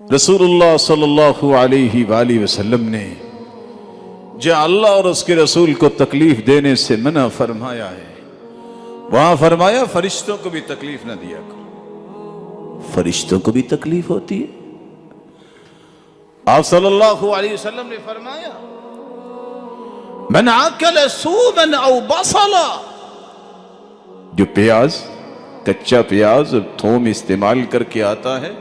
رسول اللہ صلی اللہ علیہ وآلہ وسلم نے جو اللہ اور اس کے رسول کو تکلیف دینے سے منع فرمایا ہے، وہاں فرمایا فرشتوں کو بھی تکلیف نہ دیا کرو۔ فرشتوں کو بھی تکلیف ہوتی ہے۔ آپ صلی اللہ علیہ وسلم نے فرمایا من اکل سوما او بصلا، جو پیاز، کچا پیاز اور تھوم استعمال کر کے آتا ہے،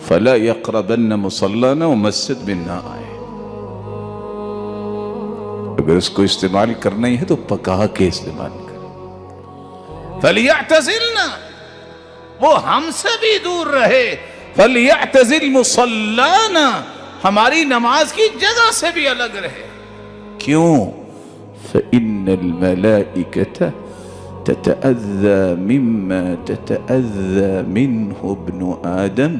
فلا یقربن مصلانا، و مسجد میں نہ آئے۔ اگر اس کو استعمال کرنا ہی ہے تو پکا کے استعمال کرے۔ فلیعتزلنا، وہ ہم سے بھی دور رہے۔ فلیعتزل مصلانا، ہماری نماز کی جگہ سے بھی الگ رہے۔ کیوں؟ فإن الملائکۃ تتأذى مما تتأذى منه ابن آدم،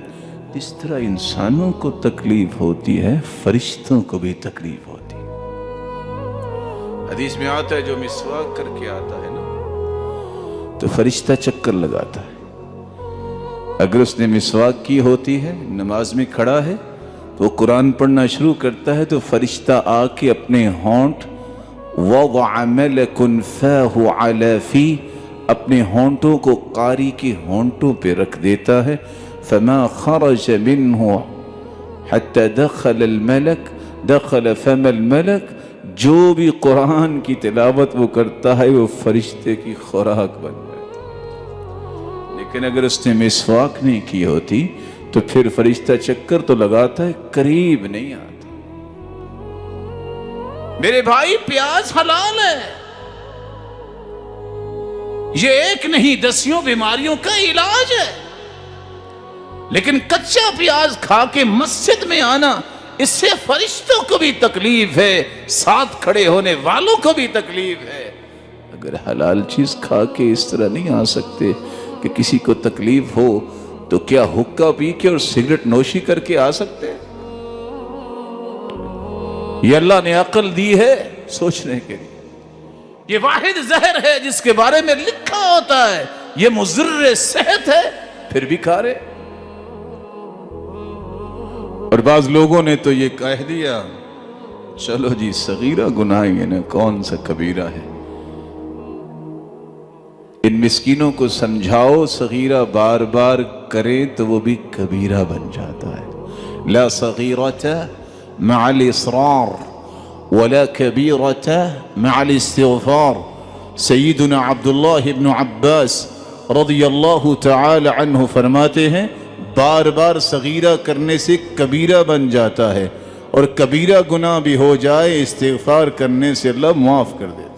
اس طرح انسانوں کو تکلیف ہوتی ہے، فرشتوں کو بھی تکلیف ہوتی ہے۔ حدیث میں آتا ہے جو مسواک کر کے آتا ہے نا تو فرشتہ چکر لگاتا ہے۔ اگر اس نے مسواک کی ہوتی ہے، نماز میں کھڑا ہے، تو وہ قرآن پڑھنا شروع کرتا ہے تو فرشتہ آ کے اپنے ہونٹ وضع ملک فاہ علی فی، اپنے ہونٹوں کو قاری کے ہونٹوں پہ رکھ دیتا ہے۔ فما خرج منه حتى دخل الملک دخل فم الملک، جو بھی قرآن کی تلاوت وہ کرتا ہے وہ فرشتے کی خوراک بن جاتا ہے۔ لیکن اگر اس نے مسواک نہیں کی ہوتی تو پھر فرشتہ چکر تو لگاتا ہے، قریب نہیں آتا۔ میرے بھائی، پیاز حلال ہے، یہ ایک نہیں دسیوں بیماریوں کا علاج ہے، لیکن کچا پیاز کھا کے مسجد میں آنا، اس سے فرشتوں کو بھی تکلیف ہے، ساتھ کھڑے ہونے والوں کو بھی تکلیف ہے۔ اگر حلال چیز کھا کے اس طرح نہیں آ سکتے کہ کسی کو تکلیف ہو، تو کیا حقہ پی کے اور سگریٹ نوشی کر کے آ سکتے؟ یہ اللہ نے عقل دی ہے سوچنے کے لیے۔ یہ واحد زہر ہے جس کے بارے میں لکھا ہوتا ہے یہ مضر صحت ہے، پھر بھی کھا رہے۔ اور بعض لوگوں نے تو یہ کہہ دیا چلو جی صغیرہ گناہ ہے نا، کون سا کبیرہ ہے، ان مسکینوں کو سمجھاؤ صغیرہ بار بار کریں تو وہ بھی کبیرہ بن جاتا ہے۔ لا صغیرۃ مع الاصرار ولا کبیرۃ مع الاستغفار۔ سیدنا عبداللہ بن عباس رضی اللہ تعالی عنہ فرماتے ہیں بار بار صغیرہ کرنے سے کبیرہ بن جاتا ہے، اور کبیرہ گناہ بھی ہو جائے استغفار کرنے سے اللہ معاف کر دیتا ہے۔